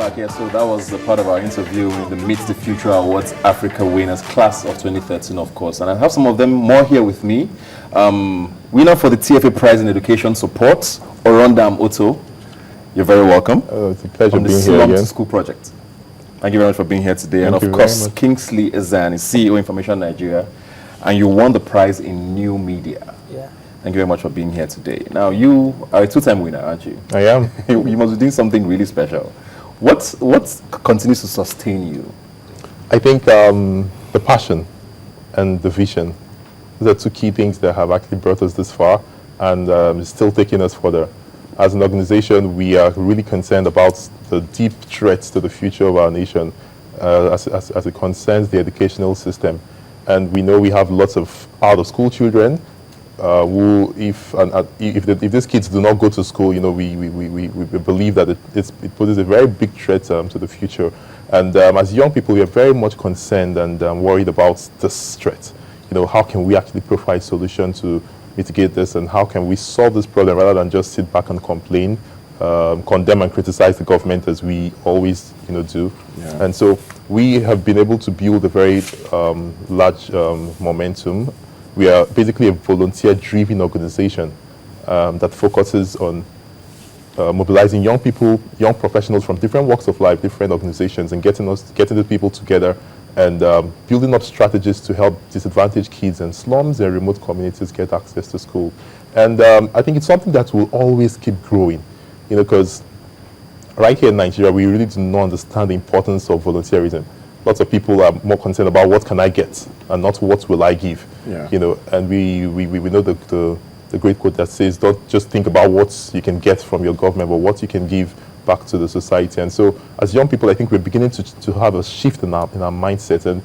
back. Yeah, so that was a part of our interview in the Meet the Future Awards Africa Winners Class of 2013, of course. And I have some of them more here with me. Winner for the TFA Prize in Education Support, Orondam Otto. You're very welcome. It's a pleasure being here again. To School Project. Thank you very much for being here today. Thank and of course, Kingsley Ezan is CEO Information Nigeria, and you won the prize in New Media. Yeah. Thank you very much for being here today. Now, you are a two-time winner, aren't you? I am. You must be doing something really special. What continues to sustain you? I think the passion and the vision. Those are two key things that have actually brought us this far and still taking us further. As an organization, we are really concerned about the deep threats to the future of our nation as it concerns the educational system. And we know we have lots of out-of-school children who, if these kids do not go to school, you know, we believe that it poses a very big threat to the future. And as young people, we are very much concerned and worried about this threat. You know, how can we actually provide solutions to mitigate this, and how can we solve this problem rather than just sit back and complain, condemn and criticize the government as we always, you know, do. Yeah. And so we have been able to build a very large momentum. We are basically a volunteer-driven organization that focuses on mobilizing young people, young professionals from different walks of life, different organizations, and getting the people together and building up strategies to help disadvantaged kids in slums and remote communities get access to school. And I think it's something that will always keep growing, you know, because right here in Nigeria, we really do not understand the importance of volunteerism. Lots of people are more concerned about what can I get and not what will I give. Yeah. You know, and we know the great quote that says, don't just think about what you can get from your government, but what you can give back to the society. And so as young people, I think we're beginning to have a shift in our mindset. And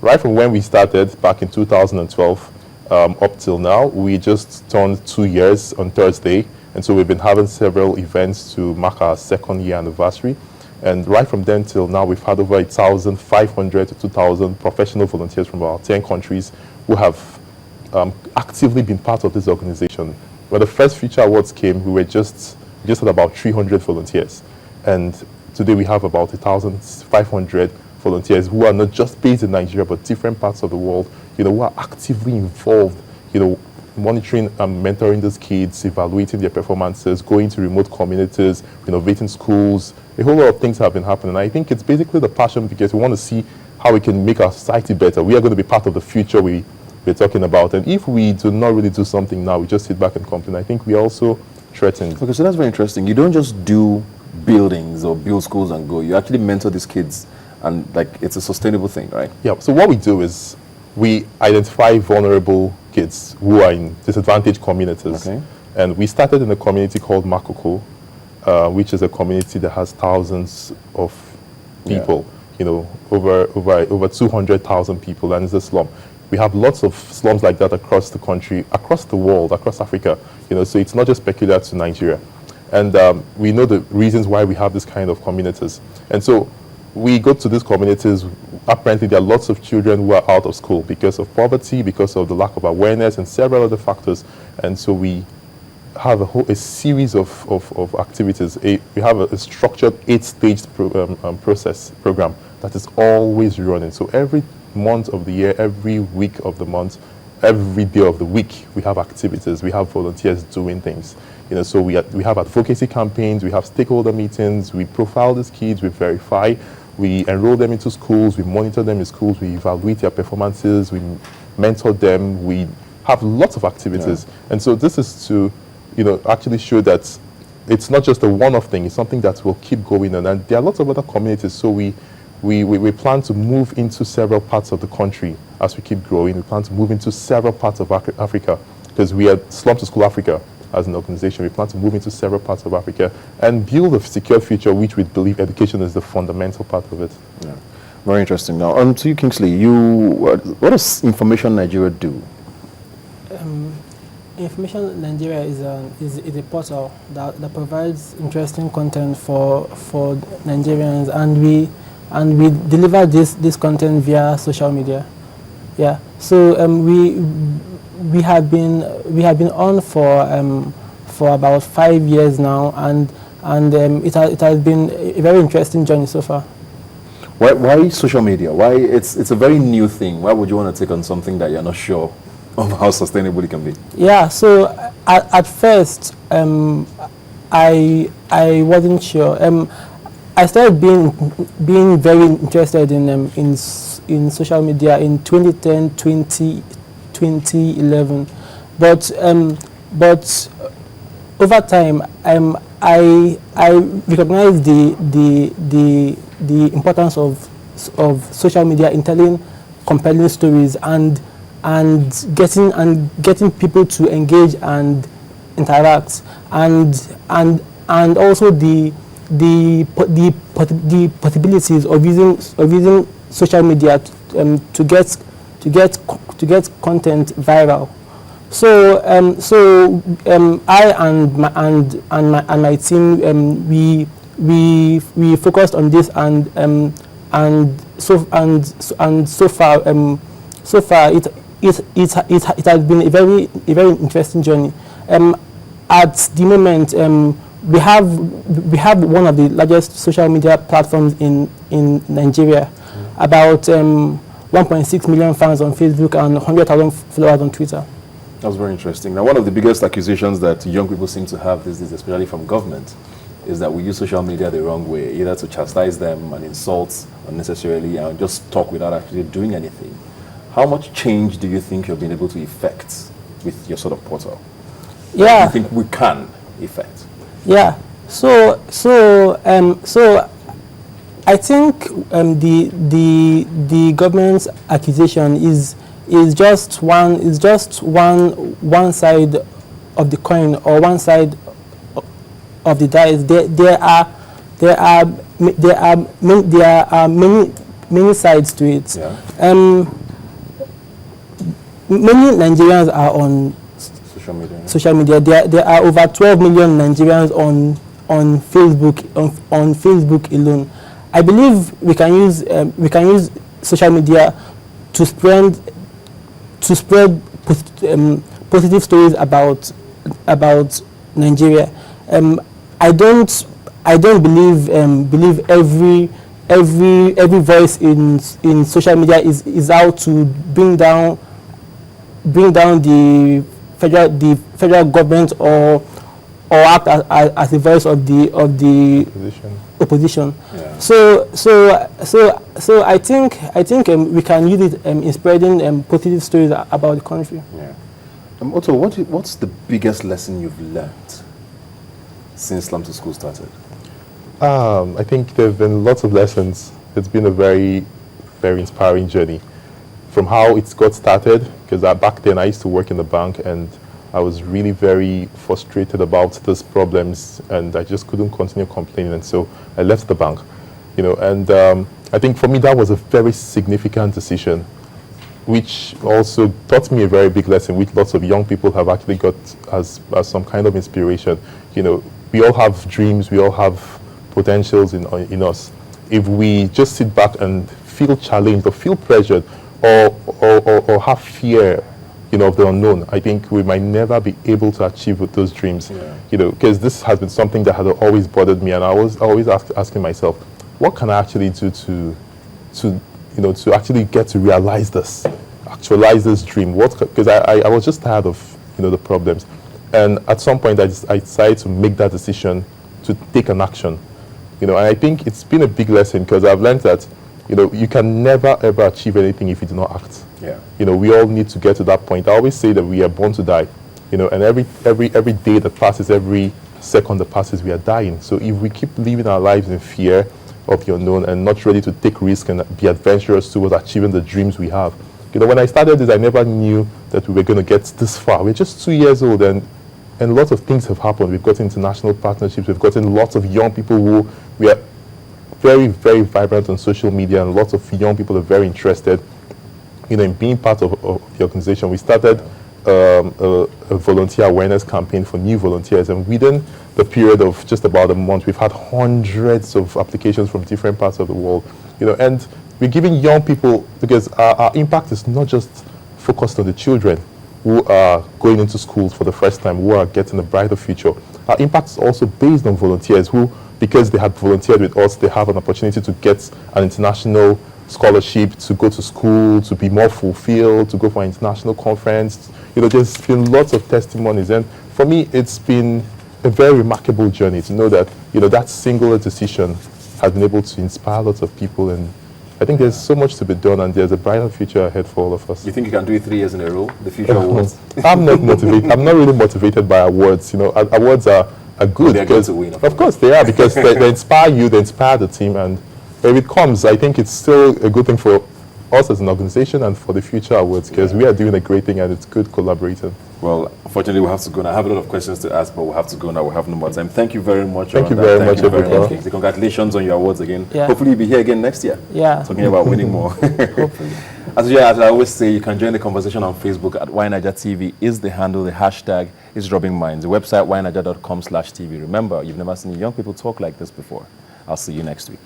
right from when we started back in 2012 up till now, we just turned 2 years on Thursday. And so we've been having several events to mark our second year anniversary. And right from then till now, we've had over 1,500 to 2,000 professional volunteers from about 10 countries who have actively been part of this organization. When the first Future Awards came, we were just had about 300 volunteers. And today we have about 1,500 volunteers who are not just based in Nigeria, but different parts of the world, you know, who are actively involved, you know, monitoring and mentoring these kids, evaluating their performances, going to remote communities, renovating schools. A whole lot of things have been happening. And I think it's basically the passion because we want to see how we can make our society better. We are going to be part of the future we're talking about. And if we do not really do something now, we just sit back and complain, I think we also threatened. Okay, so that's very interesting. You don't just do buildings or build schools and go. You actually mentor these kids, and like it's a sustainable thing, right? Yeah. So what we do is we identify vulnerable kids who are in disadvantaged communities. Okay. And we started in a community called Makoko, which is a community that has thousands of people. Yeah. You know, over 200,000 people, and it's a slum. We have lots of slums like that across the country, across the world, across Africa. You know, so it's not just peculiar to Nigeria. And we know the reasons why we have this kind of communities. And so we go to these communities. Apparently, there are lots of children who are out of school because of poverty, because of the lack of awareness, and several other factors. And so we have a series of activities. We have a structured 8-stage program that is always running. So every month of the year, every week of the month, every day of the week, we have activities. We have volunteers doing things. You know, so we have advocacy campaigns, we have stakeholder meetings, we profile these kids, we verify, we enroll them into schools, we monitor them in schools, we evaluate their performances, we mentor them, we have lots of activities. Yeah. And so this is to, you know, actually show that it's not just a one-off thing, it's something that will keep going on. And there are lots of other communities, so we plan to move into several parts of the country as we keep growing. We plan to move into several parts of Africa because we are Slum to School Africa as an organization. We plan to move into several parts of Africa and build a secure future, which we believe education is the fundamental part of it. Yeah. Very interesting. Now, to you, Kingsley, what does Information Nigeria do? Information Nigeria is a portal that provides interesting content for Nigerians, and we deliver this content via social media. Yeah. So we have been on for about 5 years now, and and it has been a very interesting journey so far. Why social media? Why it's a very new thing. Why would you want to take on something that you're not sure of how sustainable it can be? Yeah, so at first I wasn't sure. I started being very interested in social media in 2010, 2011, but over time I recognized the importance of social media in telling compelling stories and getting people to engage and interact, and also the possibilities of using social media to get content viral. So I and my team we focused on this, and so far it has been a very interesting journey. At the moment, we have one of the largest social media platforms in Nigeria, about 1.6 million fans on Facebook and 100,000 followers on Twitter. That's very interesting. Now, one of the biggest accusations that young people seem to have these days, especially from government, is that we use social media the wrong way, either to chastise them and insult unnecessarily and just talk without actually doing anything. How much change do you think you've been able to effect with your sort of portal? Yeah. Do you think we can effect? Yeah. So I think the government's accusation is just one side of the coin, or one side of the dice. There are many sides to it. Yeah. Many Nigerians are on social media. There are over 12 million Nigerians on Facebook alone. I believe we can use social media to spread positive stories about Nigeria. I don't believe every voice in social media is out to bring down the federal government or act as a voice of the opposition. Yeah. So I think we can use it in spreading positive stories about the country. Yeah. Otto, what's the biggest lesson you've learned since Slum to School started? I think there have been lots of lessons. It's been a very, very inspiring journey. From how it got started, because back then I used to work in the bank and I was really very frustrated about these problems, and I just couldn't continue complaining, and so I left the bank, and I think for me that was a very significant decision, which also taught me a very big lesson, which lots of young people have actually got as some kind of inspiration. We all have dreams, we all have potentials in us. If we just sit back and feel challenged or feel pressured or have fear, of the unknown, I think we might never be able to achieve with those dreams. Yeah. Because this has been something that has always bothered me, and I was always asking myself, what can I actually do to actually get to realize this, actualize this dream? Because I was just tired of the problems, and at some point I decided to make that decision to take an action. And I think it's been a big lesson, because I've learned that you can never ever achieve anything if you do not act. Yeah. We all need to get to that point. I always say that we are born to die, and every day that passes, every second that passes, we are dying. So if we keep living our lives in fear of the unknown and not ready to take risks and be adventurous towards achieving the dreams we have. When I started this, I never knew that we were going to get this far. We're just 2 years old, and lots of things have happened. We've got international partnerships. We've gotten lots of young people who we are very, very vibrant on social media, and lots of young people are very interested in being part of the organization. We started a volunteer awareness campaign for new volunteers, and within the period of just about a month, we've had hundreds of applications from different parts of the world. And we're giving young people, because our impact is not just focused on the children who are going into schools for the first time, who are getting a brighter future. our impact is also based on volunteers who, because they had volunteered with us, they have an opportunity to get an international scholarship, to go to school, to be more fulfilled, to go for an international conference. You know, there's been lots of testimonies, and for me, it's been a very remarkable journey to know that, you know, that singular decision has been able to inspire lots of people, and I think there's so much to be done, and there's a brighter future ahead for all of us. You think you can do it 3 years in a row, the future awards? I'm not motivated. I'm not really motivated by awards. You know, awards are good. They're good to win, of course they are, because they inspire you, they inspire the team, and if it comes, I think it's still a good thing for us as an organization and for the future awards, because we are doing a great thing and it's good collaborating. Well, unfortunately, we'll have to go now. I have a lot of questions to ask, but we'll have to go now. We have no more time. Thank you very much. Thank you very much, everyone. Congratulations on your awards again. Yeah. Hopefully, you'll be here again next year. Yeah. Talking about winning more. Hopefully. As I always say, you can join the conversation on Facebook at YNiger TV is the handle. The hashtag is Rubbin Minds. The website yniger.com/TV. Remember, you've never seen young people talk like this before. I'll see you next week.